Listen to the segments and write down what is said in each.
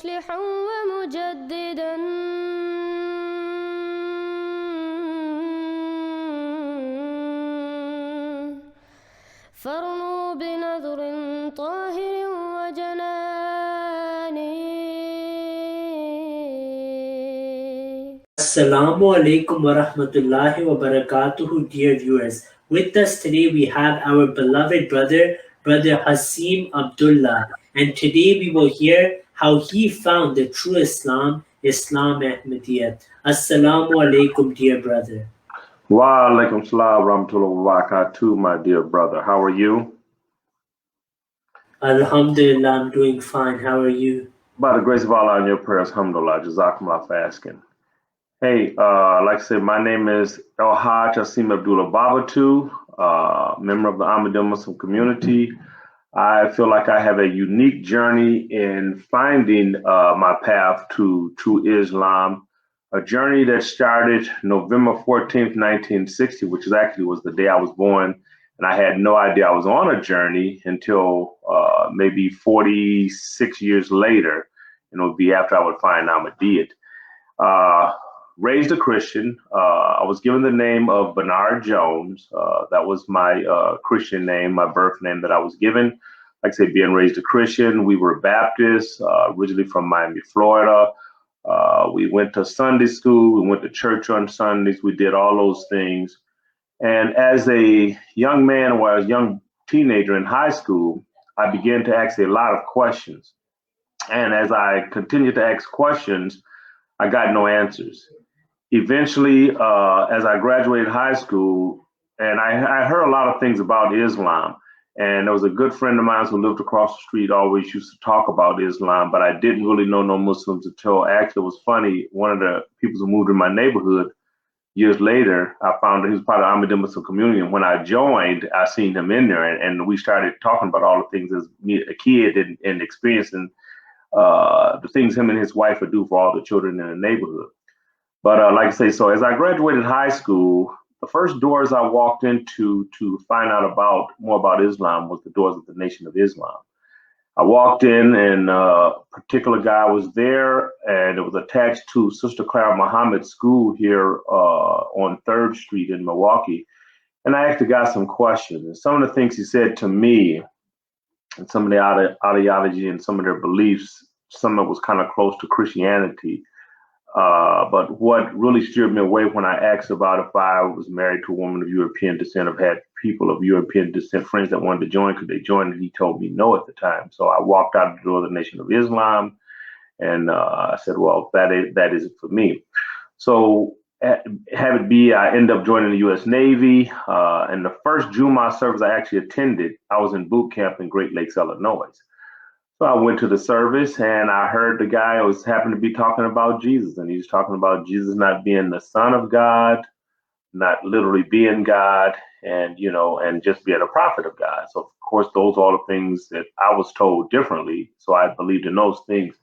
مصلحا ومجددا فارنوا بنظر طاهر وجناني. Assalamu Alaikum wa rahmatullahi wa barakatuhu, dear viewers. With us today we have our beloved brother Hassiem Abdullah. And today we will hear how he found the true Islam Ahmadiyya. Assalamu Alaikum, dear brother. Wa alaikum salam rahmatullahi wa barakatuh, my dear brother. How are you? Alhamdulillah, I'm doing fine. How are you? By the grace of Allah and your prayers, alhamdulillah, jazakumullah for asking. Hey, like I said, my name is Hassiem Babatu, member of the Ahmadi Muslim community. I feel like I have a unique journey in finding my path to true Islam, a journey that started November 14th, 1960, which was the day I was born. And I had no idea I was on a journey until maybe 46 years later, and it would be after I would find Ahmadiyyas. Raised a Christian, I was given the name of Bernard Jones. That was my Christian name, my birth name that I was given. Like I said, being raised a Christian, we were Baptists, originally from Miami, Florida. We went to Sunday school, we went to church on Sundays, we did all those things. And as a young man or a young teenager in high school, I began to ask a lot of questions. And as I continued to ask questions, I got no answers. Eventually, as I graduated high school, and I heard a lot of things about Islam, and there was a good friend of mine who lived across the street, always used to talk about Islam, but I didn't really know no Muslims until actually it was funny. One of the people who moved in my neighborhood years later, I found that he was part of the Ahmadi Muslim community. And when I joined, I seen him in there, and we started talking about all the things as a kid and experiencing the things him and his wife would do for all the children in the neighborhood. But like I say, so as I graduated high school, the first doors I walked into to find out more about Islam was the doors of the Nation of Islam. I walked in, and a particular guy was there, and it was attached to Sister Clara Muhammad's school here on 3rd Street in Milwaukee. And I asked the guy some questions, and some of the things he said to me, and some of the ideology and some of their beliefs, some of it was kind of close to Christianity. But what really steered me away when I asked about if I was married to a woman of European descent, I've had people of European descent, friends that wanted to join, could they join? And he told me no at the time. So I walked out the door of the Nation of Islam, and I said, well, that isn't for me. So have it be, I ended up joining the U.S. Navy. And the first Jummah service I actually attended, I was in boot camp in Great Lakes, Illinois. So I went to the service, and I heard the guy happened to be talking about Jesus, and he was talking about Jesus not being the Son of God, not literally being God, and and just being a prophet of God. So of course, those are all the things that I was told differently. So I believed in those things.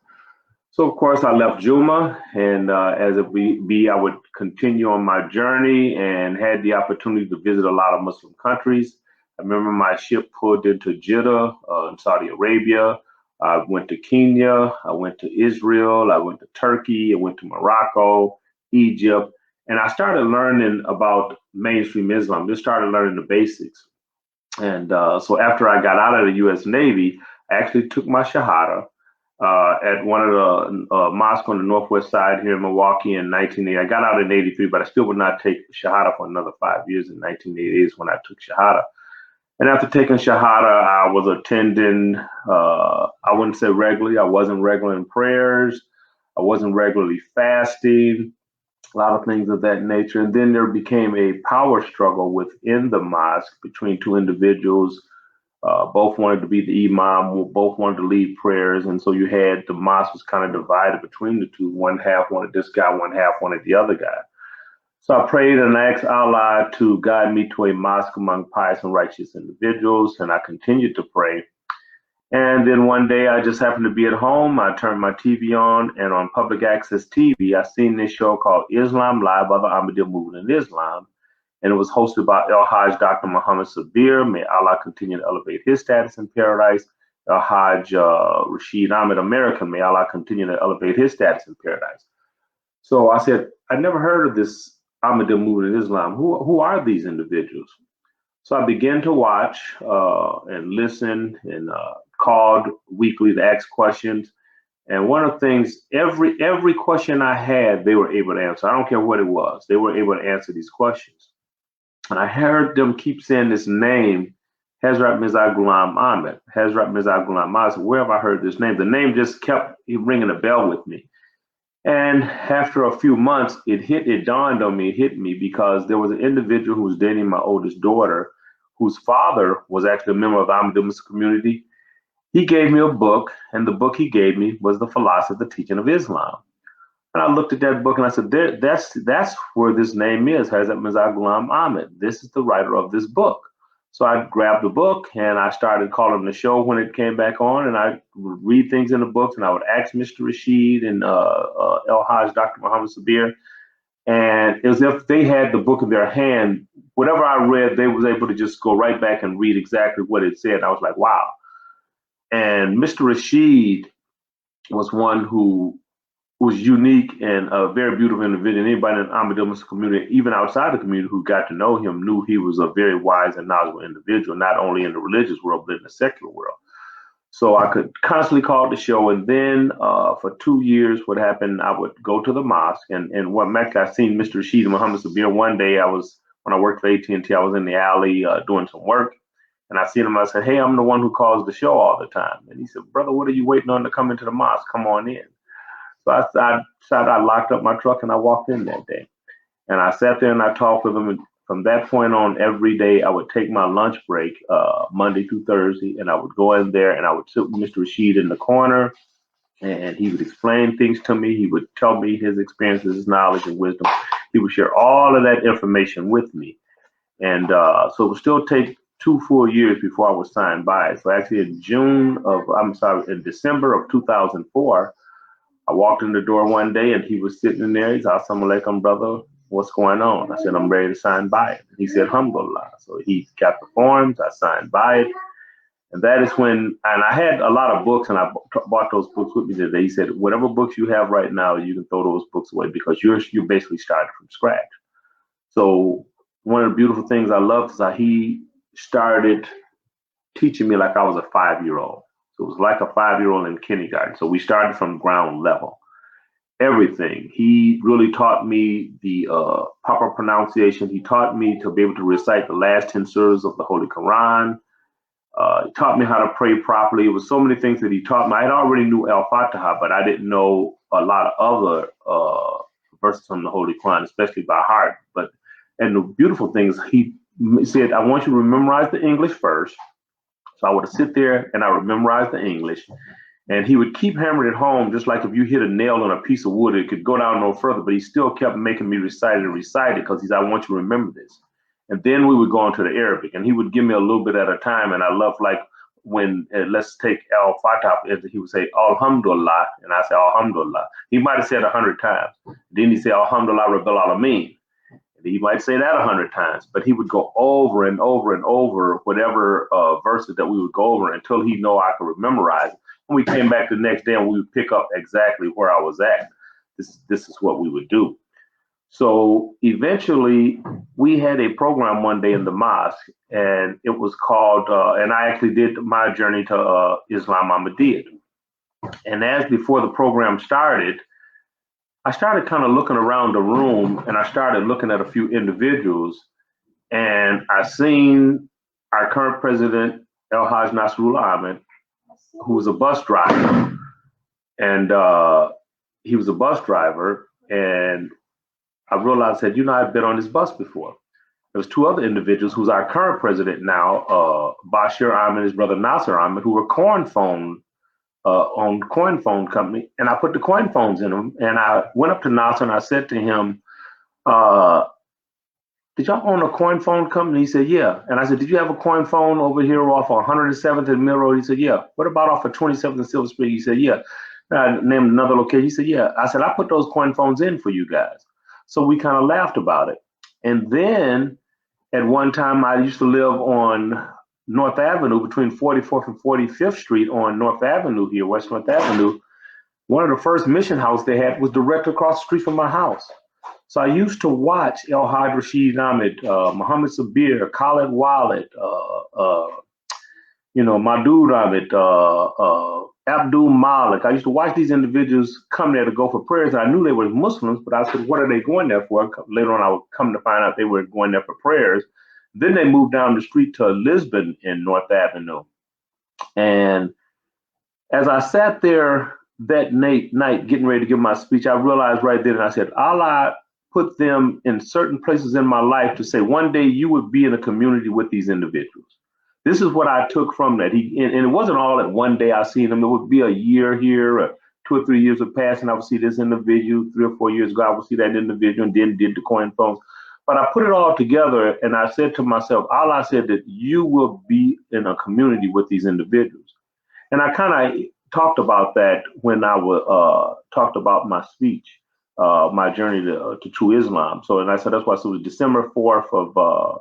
So of course, I left Juma, and as it be, I would continue on my journey and had the opportunity to visit a lot of Muslim countries. I remember my ship pulled into Jeddah in Saudi Arabia. I went to Kenya, I went to Israel, I went to Turkey, I went to Morocco, Egypt, and I started learning about mainstream Islam, just started learning the basics. And so after I got out of the U.S. Navy, I actually took my Shahada at one of the mosques on the northwest side here in Milwaukee in 1980. I got out in 83, but I still would not take Shahada for another 5 years. In 1988 is when I took Shahada. And after taking Shahada, I was attending, I wouldn't say regularly, I wasn't regular in prayers, I wasn't regularly fasting, a lot of things of that nature. And then there became a power struggle within the mosque between two individuals. Both wanted to be the imam, both wanted to lead prayers. And so you had the mosque was kind of divided between the two. One half wanted this guy, one half wanted the other guy. So I prayed and asked Allah to guide me to a mosque among pious and righteous individuals, and I continued to pray. And then one day I just happened to be at home. I turned my TV on, and on public access TV, I seen this show called Islam Live by the Ahmadiyya Movement in Islam. And it was hosted by El Hajj Dr. Muhammad Sabir. May Allah continue to elevate his status in paradise. Hajj Rasheed Ahmad American, may Allah continue to elevate his status in paradise. So I said, I never heard of this Ahmadiyya movement in Islam. Who are these individuals? So I began to watch and listen and called weekly to ask questions. And one of the things, every question I had, they were able to answer. I don't care what it was. They were able to answer these questions. And I heard them keep saying this name, Hazrat Mirza Ghulam Ahmad. Hazrat Mirza Ghulam Ahmad. Where have I heard this name? The name just kept ringing a bell with me. And after a few months, it dawned on me, it hit me, because there was an individual who was dating my oldest daughter, whose father was actually a member of the Ahmadiyya community. He gave me a book, and the book he gave me was The Philosophy, the Teaching of Islam. And I looked at that book and I said, that's where this name is, Hazrat Mirza Ghulam Ahmad. This is the writer of this book. So I grabbed the book and I started calling the show when it came back on, and I would read things in the books, and I would ask Mr. Rasheed and El Hajj, Dr. Muhammad Sabir, and it was as if they had the book in their hand. Whatever I read, they was able to just go right back and read exactly what it said. And I was like, wow. And Mr. Rasheed was one who was unique and a very beautiful individual. Anybody in the Ahmadiyya community, even outside the community who got to know him, knew he was a very wise and knowledgeable individual, not only in the religious world, but in the secular world. So I could constantly call the show. And then for 2 years, what happened, I would go to the mosque. And what Mecca, I seen Mr. Rasheed and Muhammad Sabir one day. When I worked for AT&T, I was in the alley doing some work. And I seen him, I said, hey, I'm the one who calls the show all the time. And he said, brother, what are you waiting on to come into the mosque? Come on in. So I locked up my truck and I walked in that day. And I sat there and I talked with him. And from that point on, every day I would take my lunch break, Monday through Thursday, and I would go in there and I would sit with Mr. Rasheed in the corner, and he would explain things to me. He would tell me his experiences, his knowledge and wisdom. He would share all of that information with me. And so it would still take 2 full years before I was signed by it. So actually in December of 2004, I walked in the door one day and he was sitting in there. He said, Assalamu Alaikum, brother. What's going on? I said, I'm ready to sign by it. He said, Alhamdulillah. So he got the forms. I signed by it. And that is when, and I had a lot of books, and I bought those books with me today. He said, whatever books you have right now, you can throw those books away because you're basically starting from scratch. So one of the beautiful things I loved is how he started teaching me like I was a 5-year-old. So it was like a 5-year-old in kindergarten. So we started from ground level. Everything. He really taught me the proper pronunciation. He taught me to be able to recite the last 10 surahs of the Holy Quran. He taught me how to pray properly. It was so many things that he taught me. I already knew Al-Fatiha, but I didn't know a lot of other verses from the Holy Quran, especially by heart. And the beautiful thing is he said, I want you to memorize the English first. So I would sit there and I would memorize the English. And he would keep hammering it home, just like if you hit a nail on a piece of wood, it could go down no further. But he still kept making me recite it because he said, I want you to remember this. And then we would go into the Arabic, and he would give me a little bit at a time. And I love, like, when, let's take Al-Fatiha, he would say, Alhamdulillah, and I say, Alhamdulillah. He might have said 100 times. Then he'd say, Alhamdulillah Rabbil Alameen. He might say that 100 times, but he would go over and over and over whatever verses that we would go over until he know I could memorize it. When we came back the next day and we would pick up exactly where I was at. This is what we would do. So eventually we had a program one day in the mosque, and it was called, and I actually did my journey to Islam Ahmadiyya. And as before the program started, I started kind of looking around the room, and I started looking at a few individuals, and I seen our current president, El Hajj Nasrullah Ahmed, who was a bus driver. And he was a bus driver, and I realized that, I've been on this bus before. There was 2 other individuals who's our current president now, Bashir Ahmed and his brother Nasser Ahmed, who were coin phone company, and I put the coin phones in them, and I went up to Nasser and I said to him, did y'all own a coin phone company? He said, yeah. And I said, did you have a coin phone over here off of 107th and Mill Road? He said, yeah. What about off of 27th and Silver Spring? He said, yeah. And I named another location. He said, yeah. I said, I put those coin phones in for you guys. So we kind of laughed about it. And then at one time, I used to live on North Avenue, between 44th and 45th Street on North Avenue here, West North Avenue, one of the first mission houses they had was direct across the street from my house. So I used to watch El Haj Rasheed Ahmed, Muhammad Sabir, Khalid Walid, Madud Ahmed, Abdul Malik. I used to watch these individuals come there to go for prayers. I knew they were Muslims, but I said, what are they going there for? Later on, I would come to find out they were going there for prayers. Then they moved down the street to Lisbon in North Avenue. And as I sat there that night getting ready to give my speech, I realized right then, and I said, Allah put them in certain places in my life to say, one day you would be in a community with these individuals. This is what I took from that. And it wasn't all at one day I seen them. It would be a year here, or 2 or 3 years would pass, and I would see this individual. 3 or 4 years ago, I would see that individual, and then did the coin phones. But I put it all together, and I said to myself, Allah said that you will be in a community with these individuals. And I kind of talked about that when I talked about my speech, my journey to true Islam. So, and I said, that's why it was December 4th of,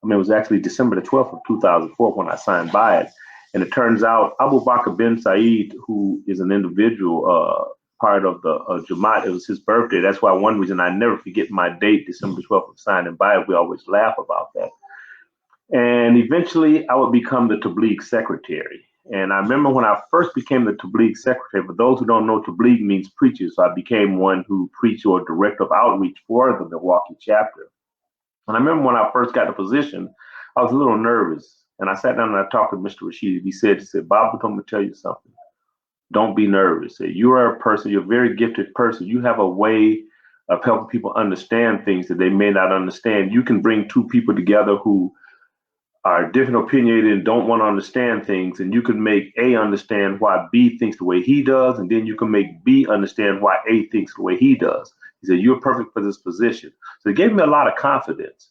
it was actually December the 12th of 2004 when I signed by it. And it turns out Abu Bakr bin Said, who is an individual part of the Jamaat, it was his birthday. That's why one reason I never forget my date, December 12th of signing by it. We always laugh about that. And eventually I would become the Tabligh secretary. And I remember when I first became the Tabligh secretary, for those who don't know, Tabligh means preachers. So I became one who preached or director of outreach for the Milwaukee chapter. And I remember when I first got the position, I was a little nervous. And I sat down and I talked with Mr. Rasheed. He said, Babatu, I'm going to tell you something. Don't be nervous. You are a person, you're a very gifted person. You have a way of helping people understand things that they may not understand. You can bring two people together who are different opinionated and don't want to understand things, and you can make A understand why B thinks the way he does, and then you can make B understand why A thinks the way he does. He said, you're perfect for this position. So it gave me a lot of confidence.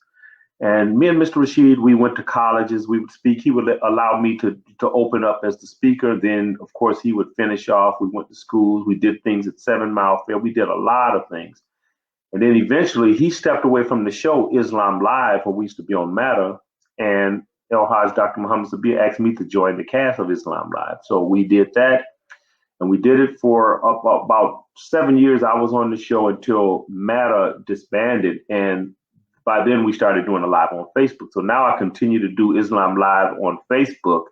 And me and Mr. Rasheed, we went to colleges, we would speak. He would allow me to open up as the speaker. Then, of course, he would finish off. We went to schools. We did things at 7 Mile Fair. We did a lot of things. And then eventually he stepped away from the show, Islam Live, where we used to be on Matter. And El Haj Dr. Muhammad Sabir asked me to join the cast of Islam Live. So we did that. And we did it for about 7 years. I was on the show until Matter disbanded. And by then we started doing a live on Facebook. So now I continue to do Islam Live on Facebook.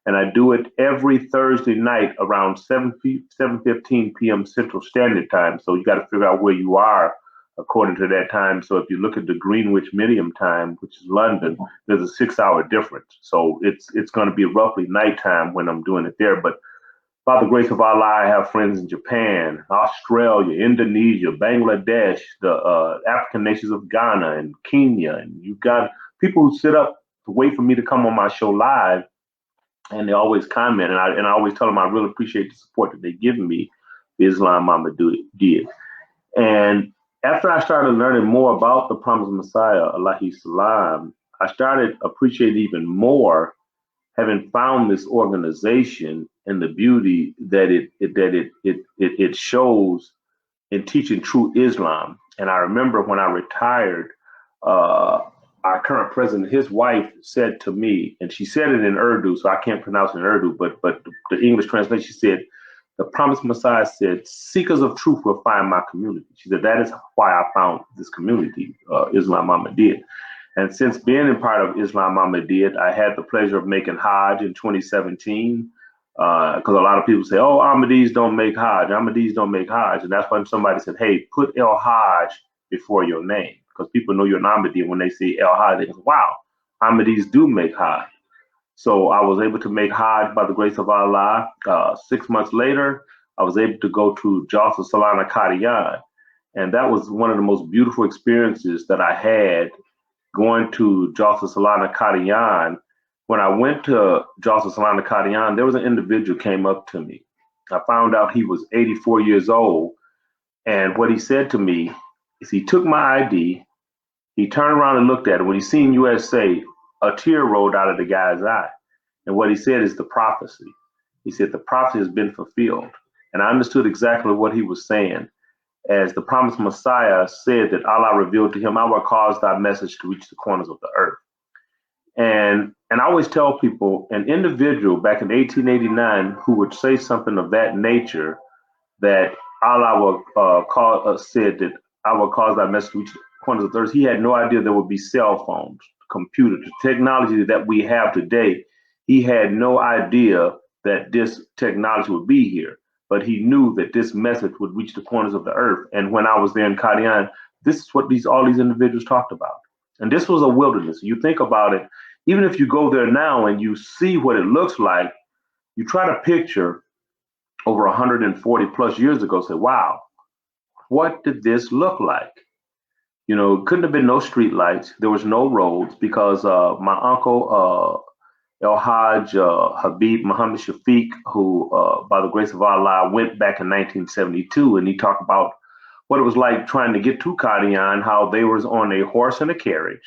And I do it every Thursday night around 7:15 p.m. Central Standard Time. So you got to figure out where you are according to that time. So if you look at the Greenwich Medium Time, which is London, there's a 6-hour difference. So it's going to be roughly nighttime when I'm doing it there. But by the grace of Allah, I have friends in Japan, Australia, Indonesia, Bangladesh, the African nations of Ghana and Kenya. And you've got people who sit up to wait for me to come on my show live, and they always comment. And I always tell them I really appreciate the support that they've given me, the Islam Ahmadiyya. And after I started learning more about the promised Messiah, alayhi salam, I started appreciating even more having found this organization and the beauty that it shows in teaching true Islam. And I remember when I retired, our current president, his wife said to me, and she said it in Urdu, so I can't pronounce it in Urdu, but the English translation, she said, the promised Messiah said, seekers of truth will find my community. She said, that is why I found this community, Islam Ahmadiyya. And since being a part of Islam Ahmadiyya, I had the pleasure of making Hajj in 2017, because a lot of people say, oh, Ahmadis don't make Hajj, Ahmadis don't make Hajj. And that's when somebody said, hey, put El Hajj before your name, because people know you're an Ahmadi. When they see El Hajj, they go, wow, Ahmadis do make Hajj. So I was able to make Hajj by the grace of Allah. 6 months later, I was able to go to Jalsa Salana Qadian. And that was one of the most beautiful experiences that I had, going to Jalsa Salana Qadian. When I went to Jalsa Salana Qadian, there was an individual came up to me. I found out he was 84 years old. And what he said to me is he took my ID, he turned around and looked at it. When he seen USA, a tear rolled out of the guy's eye. And what he said is the prophecy. He said, the prophecy has been fulfilled. And I understood exactly what he was saying. As the promised Messiah said that Allah revealed to him, I will cause thy message to reach the corners of the earth. And I always tell people, an individual back in 1889 who would say something of that nature, that Allah will said that I will cause thy message to reach the corners of the earth. He had no idea there would be cell phones, computers, technology that we have today. He had no idea that this technology would be here, but he knew that this message would reach the corners of the earth. And when I was there in Qadian, this is what all these individuals talked about. And this was a wilderness. You think about it, even if you go there now and you see what it looks like, you try to picture over 140 plus years ago, say, wow, what did this look like? You know, couldn't have been no street lights. There was no roads because my uncle, El Hajj Habib Muhammad Shafiq, who, by the grace of Allah, went back in 1972, and he talked about what it was like trying to get to Qadian, how they was on a horse and a carriage,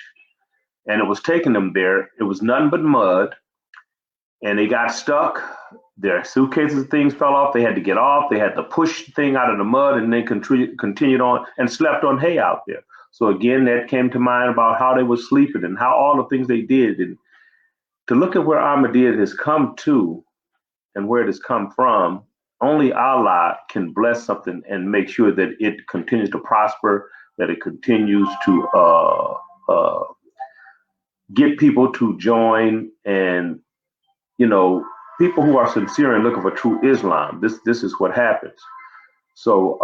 and it was taking them there. It was nothing but mud, and they got stuck. Their suitcases and things fell off. They had to get off. They had to push the thing out of the mud, and they continued on and slept on hay out there. So again, that came to mind about how they were sleeping and how all the things they did. And to look at where Ahmadiyya has come to and where it has come from, only Allah can bless something and make sure that it continues to prosper, that it continues to get people to join, and, you know, people who are sincere and looking for true Islam. This is what happens. So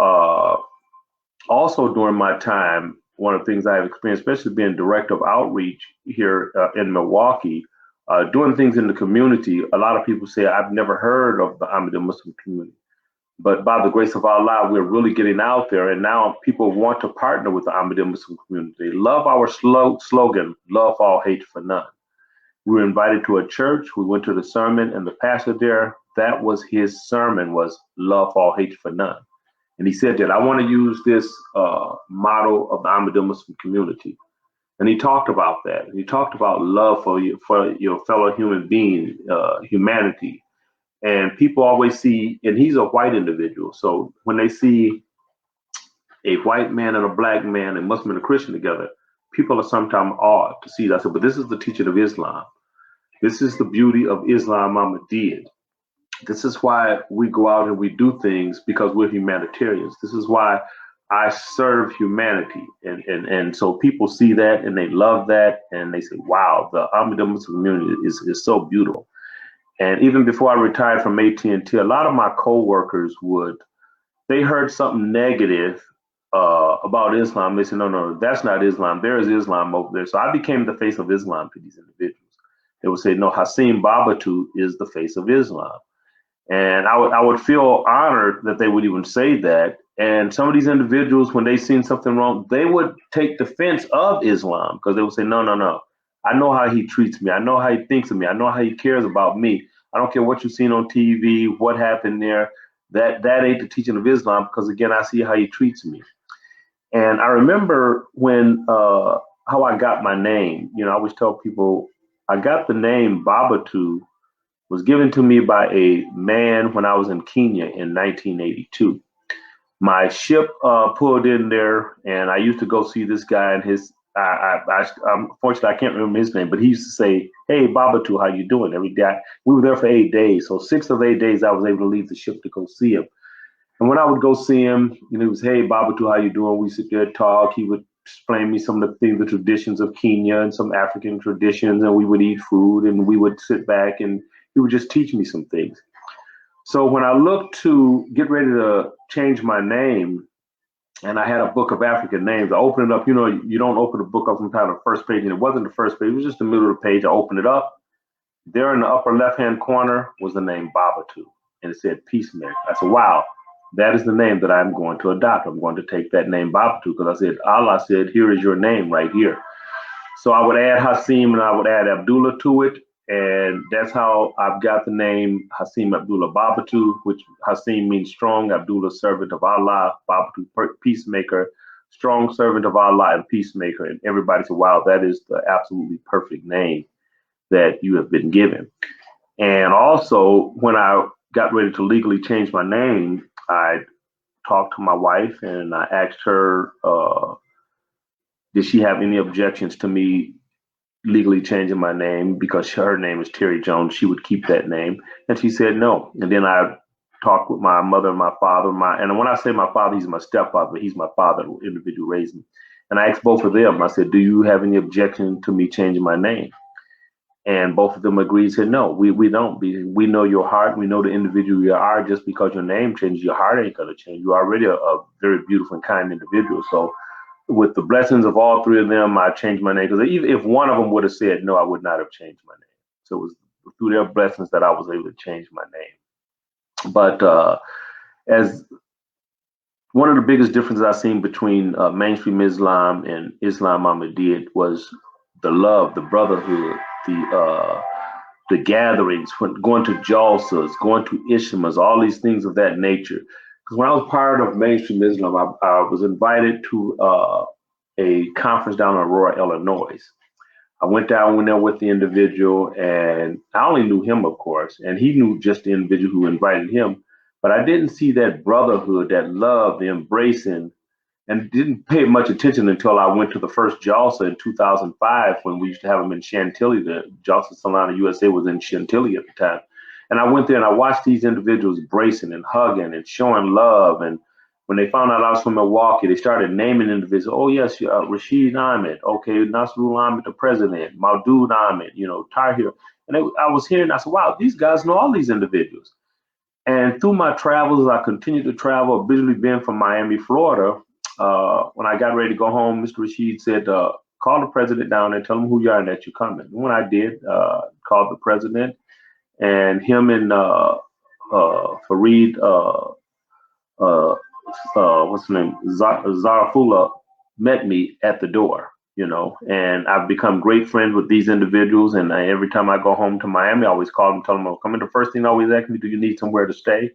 also during my time, one of the things I have experienced, especially being director of outreach here in Milwaukee, doing things in the community, a lot of people say, I've never heard of the Ahmadi Muslim community. But by the grace of Allah, we're really getting out there, and now people want to partner with the Ahmadi Muslim community. They love our slogan, love all, hate for none. We were invited to a church. We went to the sermon, and the pastor there, that was his sermon, was love all, hate for none. And he said that I want to use this motto of the Ahmadi Muslim community. And he talked about that. He talked about love for your fellow human being, humanity. And people always see, and he's a white individual. So when they see a white man and a black man, a Muslim and a Christian together, people are sometimes awed to see that. I said, but this is the teaching of Islam. This is the beauty of Islam Ahmadiyya. This is why we go out and we do things, because we're humanitarians. This is why I serve humanity. And so people see that and they love that, and they say, wow, the Ahmadi Muslim community is so beautiful. And even before I retired from AT&T, a lot of my coworkers they heard something negative about Islam. They said, no, that's not Islam. There is Islam over there. So I became the face of Islam to these individuals. They would say, no, Hassiem Babatunde is the face of Islam. And I would feel honored that they would even say that. And some of these individuals, when they seen something wrong, they would take defense of Islam, because they would say, no. I know how he treats me. I know how he thinks of me. I know how he cares about me. I don't care what you've seen on TV, what happened there. That ain't the teaching of Islam, because again, I see how he treats me. And I remember when how I got my name. You know, I always tell people I got the name Babatu was given to me by a man when I was in Kenya in 1982. My ship pulled in there, and I used to go see this guy, and unfortunately, I can't remember his name, but he used to say, hey, Babatu, how you doing? Every day. We were there for 8 days. So 6 of 8 days, I was able to leave the ship to go see him. And when I would go see him, you know, he was, hey, Babatu, how you doing? We sit there and talk. He would explain me some of the things, the traditions of Kenya and some African traditions, and we would eat food, and we would sit back, and he would just teach me some things. So when I looked to get ready to change my name, and I had a book of African names, I opened it up. You know, you don't open a book up sometimes on the first page, and it wasn't the first page. It was just the middle of the page. I opened it up. There in the upper left-hand corner was the name Babatu, and it said Peacemaker. I said, wow, that is the name that I'm going to adopt. I'm going to take that name Babatu, because I said, Allah said, here is your name right here. So I would add Hassiem and I would add Abdullah to it. And that's how I've got the name Hassiem Abdullah Babatu, which Hassiem means strong, Abdullah servant of Allah, Babatu peacemaker, strong servant of Allah and peacemaker. And everybody said, wow, that is the absolutely perfect name that you have been given. And also, when I got ready to legally change my name, I talked to my wife and I asked her, did she have any objections to me legally changing my name because her name is Terry Jones. She would keep that name. And she said no. And then I talked with my mother and my father. And when I say my father, he's my stepfather, but he's my father, the individual raised me. And I asked both of them, I said, do you have any objection to me changing my name? And both of them agreed, said, no, we don't. We know your heart. We know the individual you are. Just because your name changes, your heart ain't going to change. You're already a very beautiful and kind individual. So with the blessings of all three of them, I changed my name. Because even if one of them would have said no, I would not have changed my name. So it was through their blessings that I was able to change my name. But as one of the biggest differences I've seen between mainstream Islam and Islam Ahmadiyya was the love, the brotherhood, the gatherings, going to jalsas, going to ishmas, all these things of that nature. Because when I was part of mainstream Islam, I was invited to a conference down in Aurora, Illinois. I went down there with the individual, and I only knew him, of course, and he knew just the individual who invited him. But I didn't see that brotherhood, that love, the embracing, and didn't pay much attention until I went to the first Jalsa in 2005 when we used to have them in Chantilly. The Jalsa Salana USA was in Chantilly at the time. And I went there and I watched these individuals embracing and hugging and showing love. And when they found out I was from Milwaukee, they started naming individuals. Oh, yes, Rasheed Ahmad. Okay, Nasrul Ahmad, the president. Maudud Ahmad, Tahir. And I was hearing, I said, wow, these guys know all these individuals. And through my travels, I continued to travel, originally being from Miami, Florida. When I got ready to go home, Mr. Rasheed said, call the president down and tell him who you are and that you're coming. And when I did, called the president, and him and Fareed, what's his name, Zarafullah, met me at the door, and I've become great friends with these individuals. And every time I go home to Miami, I always call them, tell them, I'm coming. The first thing they always ask me, do you need somewhere to stay?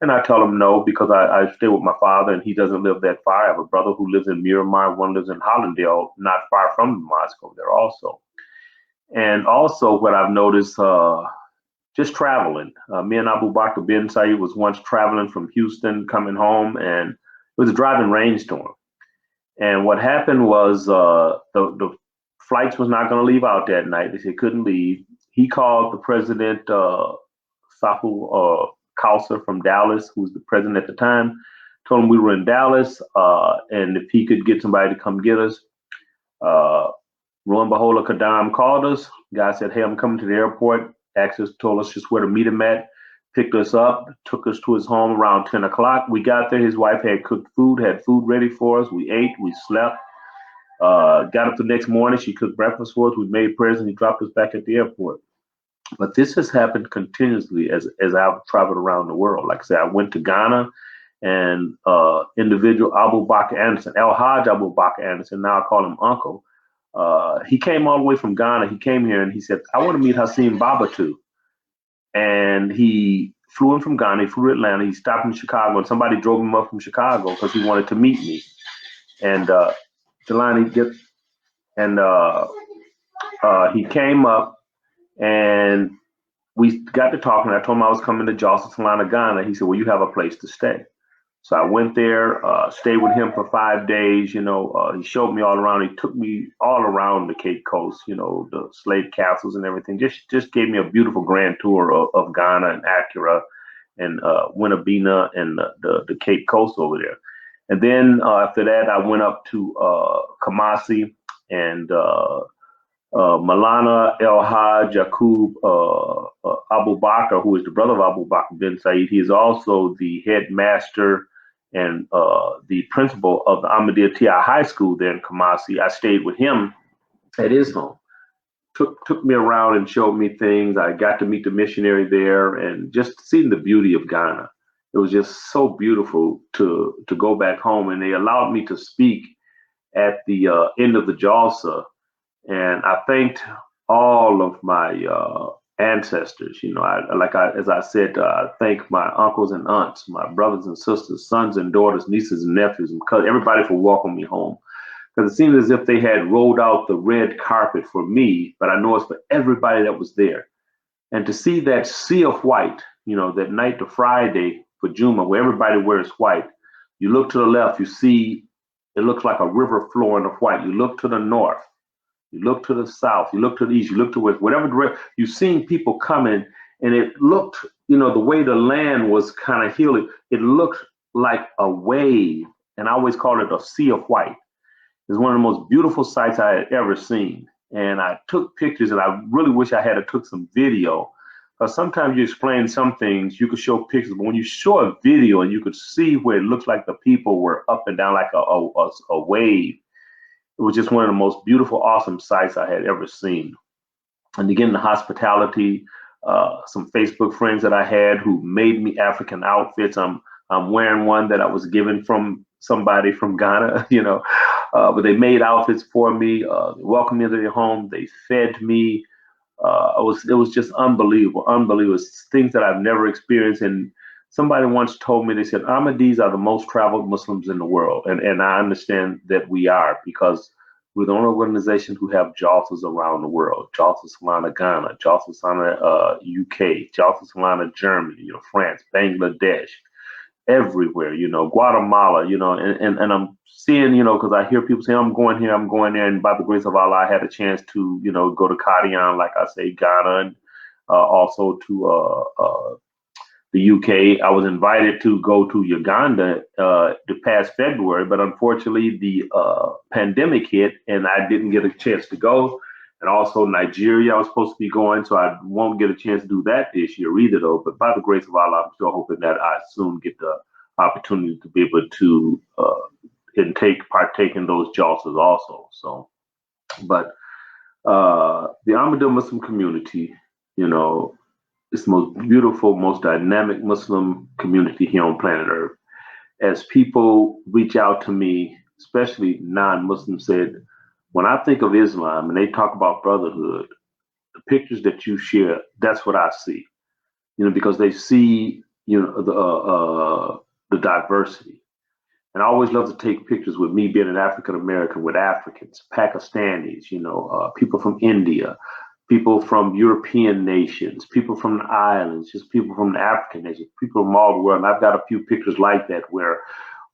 And I tell them no, because I stay with my father and he doesn't live that far. I have a brother who lives in Miramar, one lives in Hollandale, not far from the mosque over there also. And also what I've noticed, just traveling. Me and Abu Bakr bin Said was once traveling from Houston, coming home, and it was a driving rainstorm. And what happened was the flights was not going to leave out that night. They said couldn't leave. He called the president, Safu Kausar from Dallas, who was the president at the time, told him we were in Dallas, and if he could get somebody to come get us. Ruan Bahola Kadam called us. Guy said, hey, I'm coming to the airport. Told us just where to meet him at, picked us up, took us to his home around 10 o'clock. We got there. His wife had cooked food, had food ready for us. We ate, we slept. Got up the next morning. She cooked breakfast for us. We made prayers, and he dropped us back at the airport. But this has happened continuously as I've traveled around the world. Like I said, I went to Ghana, and individual Abu Bakr Anderson, El Hajj Abu Bakr Anderson, now I call him Uncle. He came all the way from Ghana. He came here and he said, I want to meet Hassiem Babatunde. And he flew in from Ghana, he flew to Atlanta, he stopped in Chicago, and somebody drove him up from Chicago because he wanted to meet me. And he came up, and we got to talking. I told him I was coming to Jalsa Salana, Ghana. He said, well, you have a place to stay. So I went there, stayed with him for 5 days. He showed me all around. He took me all around the Cape Coast, the slave castles and everything. Just gave me a beautiful grand tour of Ghana and Accra and Winnebina and the Cape Coast over there. And then after that, I went up to Kumasi, and Malana El Hajj Yaqub Abu Bakr, who is the brother of Abu Bakr bin Said. He is also the headmaster and the principal of the Ahmadiyya TI High School there in Kumasi. I stayed with him at his home. Took me around and showed me things. I got to meet the missionary there and just seeing the beauty of Ghana. It was just so beautiful to go back home, and they allowed me to speak at the end of the Jalsa. And I thanked all of my ancestors. As I said, I thank my uncles and aunts, my brothers and sisters, sons and daughters, nieces and nephews, and everybody for welcoming me home. Because it seemed as if they had rolled out the red carpet for me, but I know it's for everybody that was there. And to see that sea of white, that night to Friday for Juma, where everybody wears white, you look to the left, you see it looks like a river flowing of white. You look to the north, you look to the south, you look to the east, you look to west, whatever direction, you've seen people coming, and it looked, you know, the way the land was kind of healing, it looked like a wave, and I always call it a sea of white. It's one of the most beautiful sights I had ever seen. And I took pictures, and I really wish I had took some video. Because sometimes you explain some things, you could show pictures, but when you show a video and you could see where it looks like the people were up and down like a wave, it was just one of the most beautiful, awesome sights I had ever seen. And again, the hospitality, some Facebook friends that I had who made me African outfits. I'm wearing one that I was given from somebody from Ghana, you know, but they made outfits for me, they welcomed me into their home, they fed me. It was just unbelievable, it's things that I've never experienced. And somebody once told me, they said, Ahmadis are the most traveled Muslims in the world. And I understand that we are, because we're the only organization who have jalsas around the world. Jalsa Salana Ghana, Jalsa Salana UK, Jalsa Salana Germany, you know, France, Bangladesh, everywhere, you know, Guatemala, you know, and I'm seeing, you know, because I hear people say, I'm going here, I'm going there. And by the grace of Allah, I had a chance to, you know, go to Kadian, like I say, Ghana, and also to the UK. I was invited to go to Uganda the past February, but unfortunately the pandemic hit and I didn't get a chance to go. And also Nigeria, I was supposed to be going, so I won't get a chance to do that this year either, though. But by the grace of Allah, I'm still hoping that I soon get the opportunity to be able to partake in those jalsas also. So, but the Ahmadiyya Muslim community, you know, it's the most beautiful, most dynamic Muslim community here on planet Earth. As people reach out to me, especially non-Muslims, said, when I think of Islam and they talk about brotherhood, the pictures that you share, that's what I see. You know, because they see, you know, the diversity. And I always love to take pictures with me being an African American, with Africans, Pakistanis, you know, people from India, people from European nations, people from the islands, just people from the African nations, people from all the world. And I've got a few pictures like that where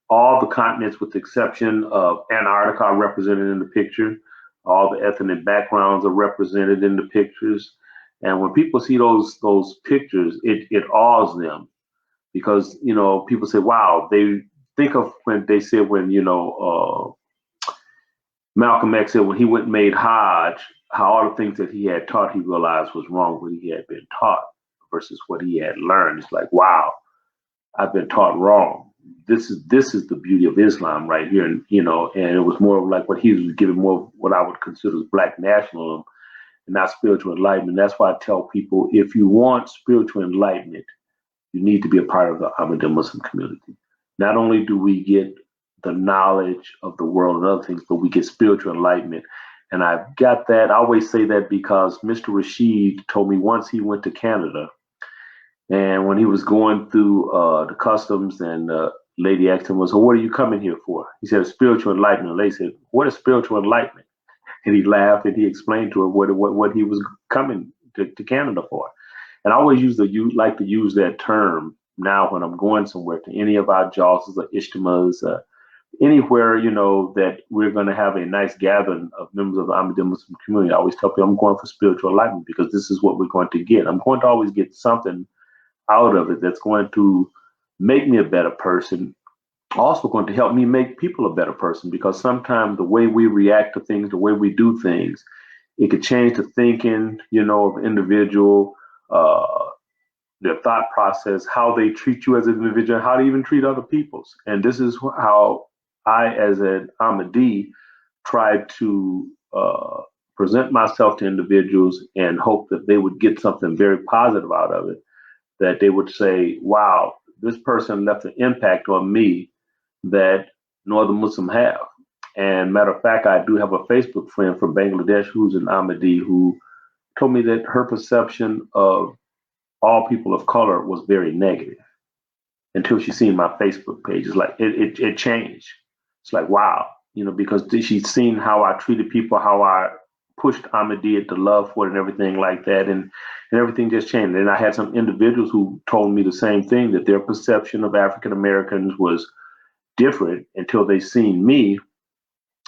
all the continents, with the exception of Antarctica, are represented in the picture. All the ethnic backgrounds are represented in the pictures. And when people see those pictures, it awes them, because, you know, people say, wow, they think of when they said, when, you know, Malcolm X said when he went and made Hajj, how all the things that he had taught, he realized was wrong what he had been taught versus what he had learned. It's like, wow, I've been taught wrong. This is the beauty of Islam right here. And, you know, and it was more like what he was giving, more of what I would consider as black nationalism and not spiritual enlightenment. That's why I tell people, if you want spiritual enlightenment, you need to be a part of the Ahmadiyya Muslim community. Not only do we get the knowledge of the world and other things, but we get spiritual enlightenment. And I've got that. I always say that because Mr. Rasheed told me once he went to Canada, and when he was going through the customs, and the lady asked him, "So what are you coming here for?" He said, "Spiritual enlightenment." The lady said, "What is spiritual enlightenment?" And he laughed and he explained to her what he was coming to Canada for. And I always like to use that term now when I'm going somewhere, to any of our jalsas or ijtimas, anywhere, you know, that we're going to have a nice gathering of members of the Ahmadiyya Muslim community. I always tell people I'm going for spiritual enlightenment, because this is what we're going to get. I'm going to always get something out of it that's going to make me a better person, also going to help me make people a better person, because sometimes the way we react to things, the way we do things, it could change the thinking, you know, of an individual, their thought process, how they treat you as an individual, how they even treat other people's. And this is how I, as an Ahmadi, try to present myself to individuals and hope that they would get something very positive out of it, that they would say, wow, this person left an impact on me that no other Muslim have. And matter of fact, I do have a Facebook friend from Bangladesh who's an Ahmadi, who told me that her perception of all people of color was very negative until she seen my Facebook page. It's like it changed. It's like, wow, you know, because she's seen how I treated people, how I pushed Ahmadiyya to love for it and everything like that. And everything just changed. And I had some individuals who told me the same thing, that their perception of African Americans was different until they seen me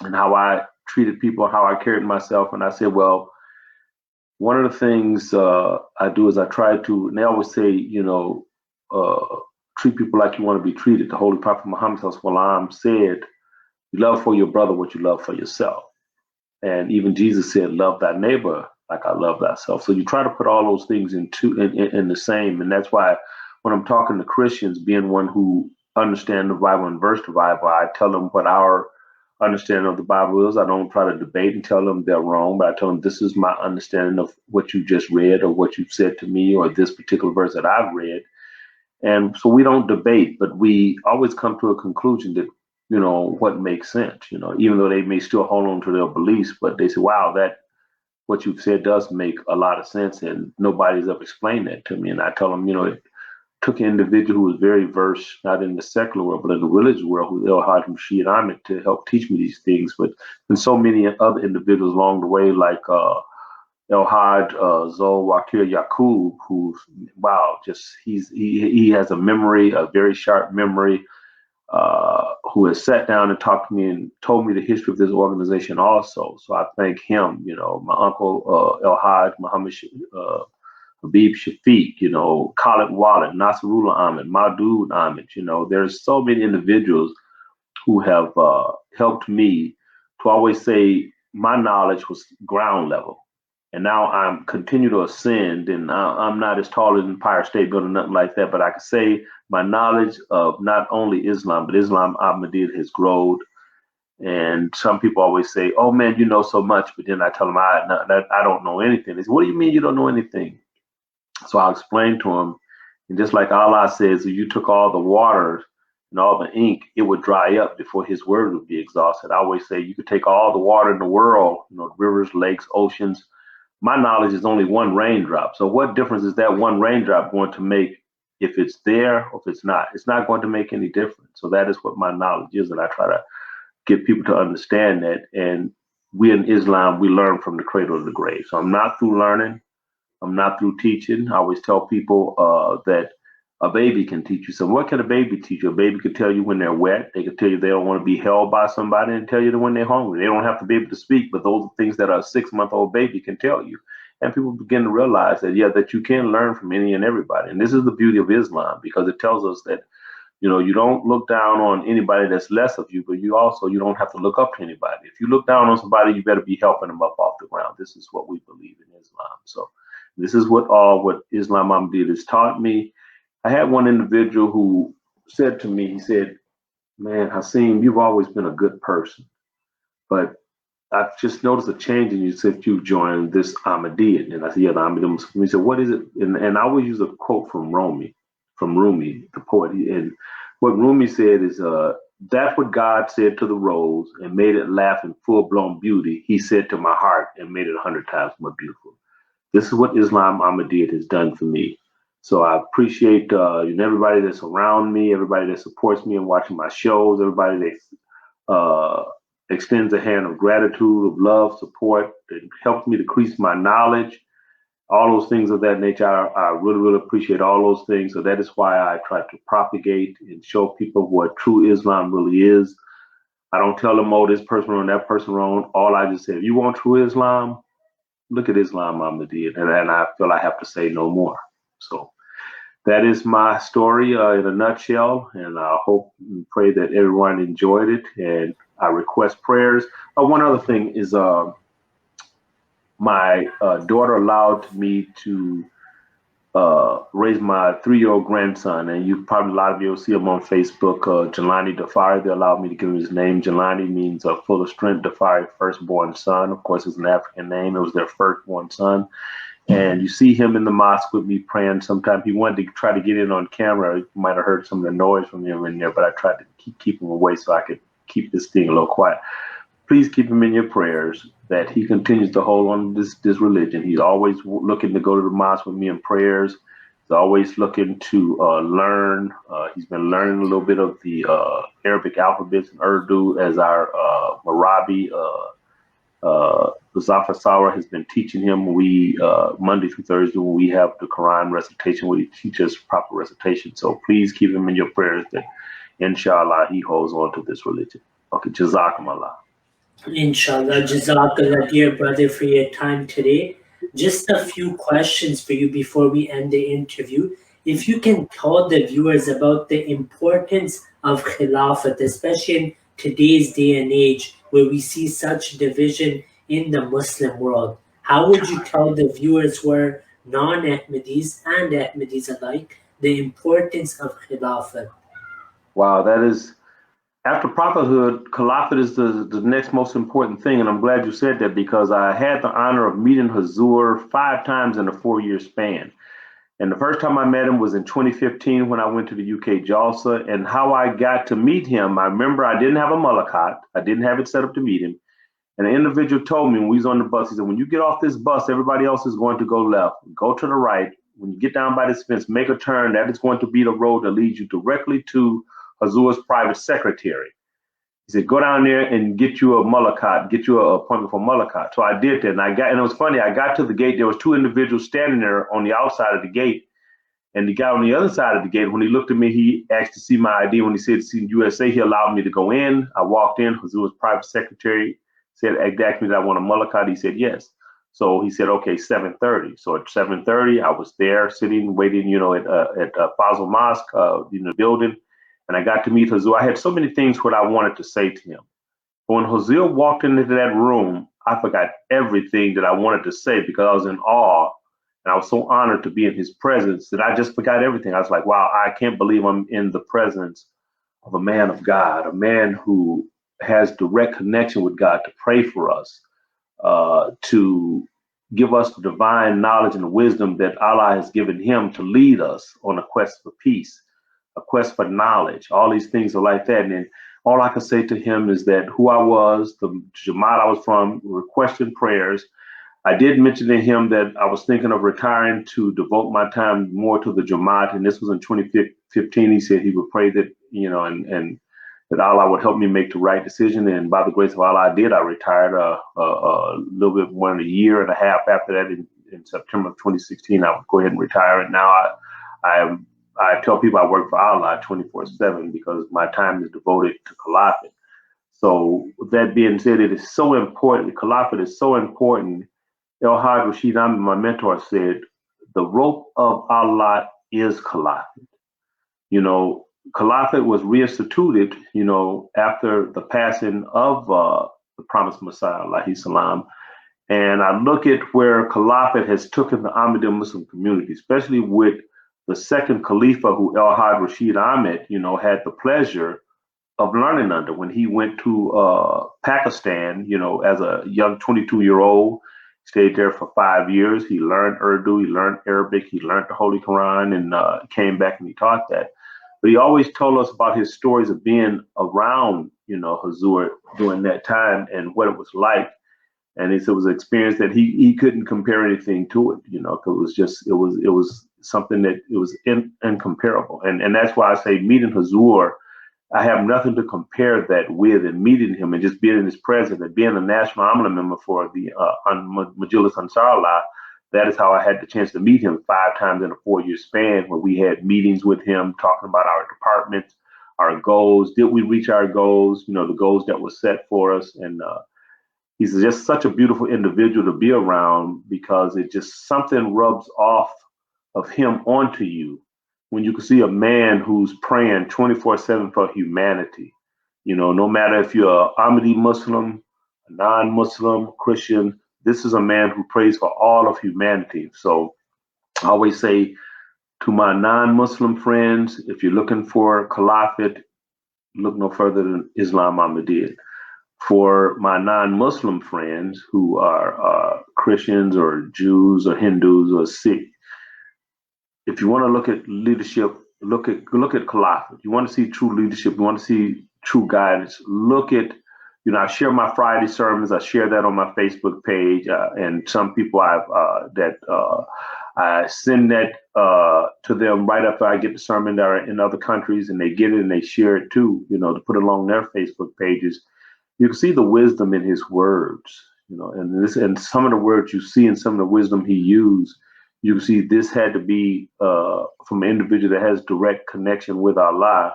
and how I treated people, how I carried myself. And I said, well, one of the things I do is I try to, and they always say, treat people like you want to be treated. The Holy Prophet Muhammad said, you love for your brother what you love for yourself. And even Jesus said, love thy neighbor like I love thyself. So you try to put all those things in the same. And that's why when I'm talking to Christians, being one who understand the Bible and verse the Bible, I tell them what our understanding of the Bible is. I don't try to debate and tell them they're wrong, but I tell them this is my understanding of what you just read or what you've said to me or this particular verse that I've read. And so we don't debate, but we always come to a conclusion that, what makes sense, even though they may still hold on to their beliefs, but they say, wow, that what you've said does make a lot of sense. And nobody's ever explained that to me. And I tell them, it took an individual who was very versed, not in the secular world, but in the religious world, who Rasheed Ahmad, to help teach me these things. But and so many other individuals along the way, like Zol Wakir Yaqub, who, wow, just he has a memory, a very sharp memory, who has sat down and talked to me and told me the history of this organization also. So I thank him, my uncle El Haj Muhammad Habib Shafiq, Khalid Wallet, Nasrullah Ahmed, Maudud Ahmed, there's so many individuals who have helped me to always say my knowledge was ground level. And now I'm continue to ascend, and I'm not as tall as Empire State Building, nothing like that, but I can say my knowledge of not only Islam, but Islam Ahmadiyya has grown. And some people always say, oh man, you know so much, but then I tell them I don't know anything. They say, what do you mean you don't know anything? So I'll explain to them, and just like Allah says, if you took all the water and all the ink, it would dry up before his word would be exhausted. I always say you could take all the water in the world, rivers, lakes, oceans. My knowledge is only one raindrop. So what difference is that one raindrop going to make if it's there or if it's not? It's not going to make any difference. So that is what my knowledge is, and I try to get people to understand that. And we in Islam, we learn from the cradle to the grave. So I'm not through learning. I'm not through teaching. I always tell people that a baby can teach you something. What can a baby teach you? A baby can tell you when they're wet. They can tell you they don't want to be held by somebody, and tell you when they're hungry. They don't have to be able to speak, but those are things that a 6-month-old baby can tell you. And people begin to realize that, that you can learn from any and everybody. And this is the beauty of Islam, because it tells us that, you don't look down on anybody that's less of you, but you don't have to look up to anybody. If you look down on somebody, you better be helping them up off the ground. This is what we believe in Islam. So this is what Islam Ahmadiyya has taught me. I had one individual who said to me, he said, man, Hassiem, you've always been a good person, but I've just noticed a change in you since you joined this Ahmadiyya. And I said, yeah, the Ahmadiyya. He said, what is it? And I always use a quote from Rumi, the poet. And what Rumi said is, that's what God said to the rose and made it laugh in full-blown beauty. He said to my heart and made it 100 times more beautiful. This is what Islam Ahmadiyya has done for me. So I appreciate everybody that's around me, everybody that supports me and watching my shows, everybody that extends a hand of gratitude, of love, support, that helps me to increase my knowledge, all those things of that nature. I really, really appreciate all those things. So that is why I try to propagate and show people what true Islam really is. I don't tell them, oh, this person wrong, that person wrong. All I just say, if you want true Islam, look at Islam Ahmadiyya, and I feel I have to say no more. So that is my story in a nutshell, and I hope and pray that everyone enjoyed it, and I request prayers. One other thing is my daughter allowed me to raise my 3-year-old grandson, and a lot of you will see him on Facebook, Jelani Dafari. They allowed me to give him his name. Jelani means full of strength. Dafari, firstborn son. Of course, it's an African name. It was their firstborn son. And you see him in the mosque with me praying. Sometimes he wanted to try to get in on camera. You might have heard some of the noise from him in there, but I tried to keep him away so I could keep this thing a little quiet. Please keep him in your prayers, that he continues to hold on to this religion. He's always looking to go to the mosque with me in prayers. He's always looking to learn. He's been learning a little bit of the Arabic alphabets and Urdu, as our Marabi, Zafar Sawa, has been teaching him. We Monday through Thursday, when we have the Quran recitation, where he teaches proper recitation. So please keep him in your prayers that, inshallah, he holds on to this religion. Okay, Jazakum Allah. Inshallah, Jazakallah, dear brother, for your time today. Just a few questions for you before we end the interview. If you can tell the viewers about the importance of Khilafat, especially in today's day and age where we see such division in the Muslim world, how would you tell the viewers who are non-Ahmadis and Ahmadis alike the importance of Khilafat? Wow, that is after prophethood, Caliphate is the next most important thing, and I'm glad you said that because I had the honor of meeting Hazur 5 times in a 4-year span. And the first time I met him was in 2015 when I went to the UK Jalsa. And how I got to meet him, I remember I didn't have a malakat. I didn't have it set up to meet him. And an individual told me when we was on the bus, he said, when you get off this bus, everybody else is going to go left. Go to the right. When you get down by this fence, make a turn. That is going to be the road that leads you directly to Hazur's private secretary. He said, go down there and get you a malakat, get you an appointment for malakat. So I did that. And it was funny. I got to the gate. There was 2 individuals standing there on the outside of the gate. And the guy on the other side of the gate, when he looked at me, he asked to see my ID. When he said to see USA, he allowed me to go in. I walked in. Hazur's private secretary said, asked me that I want a malakat. He said, yes. So he said, okay, 7:30. So at 7:30, I was there sitting, waiting, at Fazl Mosque, in the building. And I got to meet Hazur. I had so many things what I wanted to say to him. But when Hazur walked into that room, I forgot everything that I wanted to say because I was in awe. And I was so honored to be in his presence that I just forgot everything. I was like, wow, I can't believe I'm in the presence of a man of God, a man who has direct connection with God to pray for us, to give us the divine knowledge and wisdom that Allah has given him to lead us on a quest for peace, a quest for knowledge. All these things are like that. And all I can say to him is that who I was, the Jamaat I was from, requesting prayers. I did mention to him that I was thinking of retiring to devote my time more to the Jamaat, and this was in 2015. He said he would pray that, and that Allah would help me make the right decision. And by the grace of Allah, I did. I retired a little bit more than a year and a half after that. In September of 2016, I would go ahead and retire. And now I tell people I work for Allah 24/7 because my time is devoted to Caliphate. So with that being said, it is so important. Caliphate is so important. Rasheed, Ahmad, my mentor, said, the rope of Allah is Caliphate. Caliphate was reinstituted, after the passing of the promised Messiah, alayhi salam. And I look at where Caliphate has taken the Ahmadiyya Muslim community, especially with the second Khalifa, who Rasheed Ahmad, had the pleasure of learning under when he went to Pakistan, as a young 22-year-old. Stayed there for 5 years. He learned Urdu, he learned Arabic, he learned the Holy Quran, and came back and he taught that. But he always told us about his stories of being around, Hazur during that time and what it was like. And it was an experience that he couldn't compare anything to it, it was something that it was incomparable. And that's why I say meeting Hazur, I have nothing to compare that with, and meeting him and just being in his presence and being a national Amla member for the Majlis Ansarallah. That is how I had the chance to meet him 5 times in a 4-year span, where we had meetings with him talking about our departments, our goals. Did we reach our goals? The goals that were set for us. And he's just such a beautiful individual to be around because it just something rubs off of him onto you when you can see a man who's praying 24/7 for humanity. No matter if you're an Ahmadi Muslim, a non-Muslim, Christian, this is a man who prays for all of humanity. So I always say to my non-Muslim friends, if you're looking for Caliphate, look no further than Islam Ahmadiyya. For my non-Muslim friends who are Christians or Jews or Hindus or Sikh, if you want to look at leadership, look at Caliphate. You want to see true leadership, you want to see true guidance, look at, I share my Friday sermons. I share that on my Facebook page, and some people I send that to them right after I get the sermon that are in other countries, and they get it and they share it too, to put along their Facebook pages. You can see the wisdom in his words, and some of the words you see and some of the wisdom he used. You can see this had to be from an individual that has direct connection with Allah.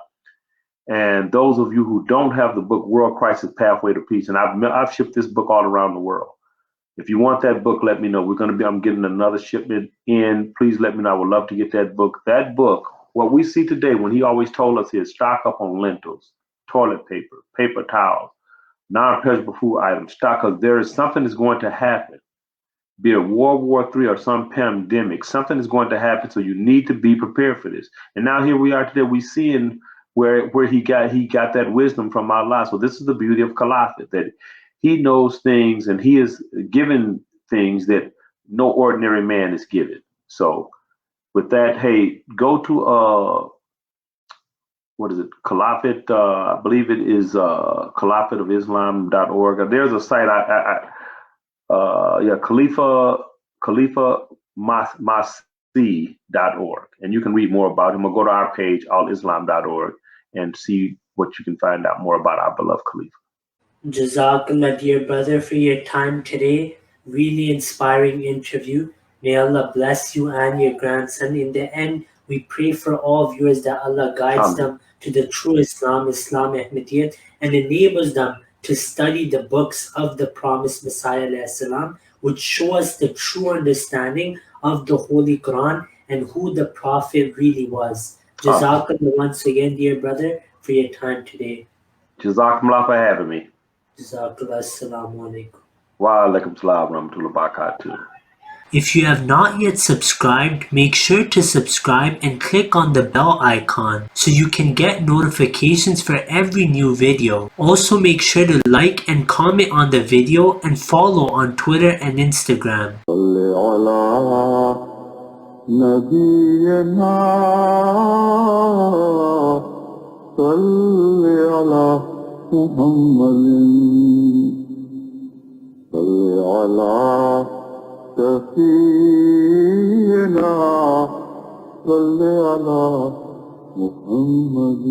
And those of you who don't have the book, World Crisis Pathway to Peace, and I've shipped this book all around the world. If you want that book, let me know. I'm getting another shipment in. Please let me know. I would love to get that book. That book, what we see today, when he always told us is stock up on lentils, toilet paper, paper towels, non-perishable food items, stock up. There is something that's going to happen, be it World War III or some pandemic. Something is going to happen, so you need to be prepared for this. And now here we are today. We seeing where he got that wisdom from Allah. So this is the beauty of Caliphate, that he knows things and he is given things that no ordinary man is given. So with that, hey, go to what is it? Caliphate, I believe it is caliphateofislam.org. There's a site khalifamasih.org, and you can read more about him, or go to our page, alislam.org, and see what you can find out more about our beloved Khalifa. Jazakallah, dear brother, for your time today. Really inspiring interview. May Allah bless you and your grandson. In the end, we pray for all viewers that Allah guides them to the true Islam, Ahmadiyya, and enables them to study the books of the promised Messiah, ﷺ, which show us the true understanding of the Holy Quran and who the Prophet really was. Jazakallah once again, dear brother, for your time today. Jazakumullah for having me. Jazakallah. Assalamu Alaikum. Wa alaikum salam wa rahmatullahi wa barakatuh. If you have not yet subscribed, make sure to subscribe and click on the bell icon so you can get notifications for every new video. Also make sure to like and comment on the video and follow on Twitter and Instagram. سفينا صل على محمد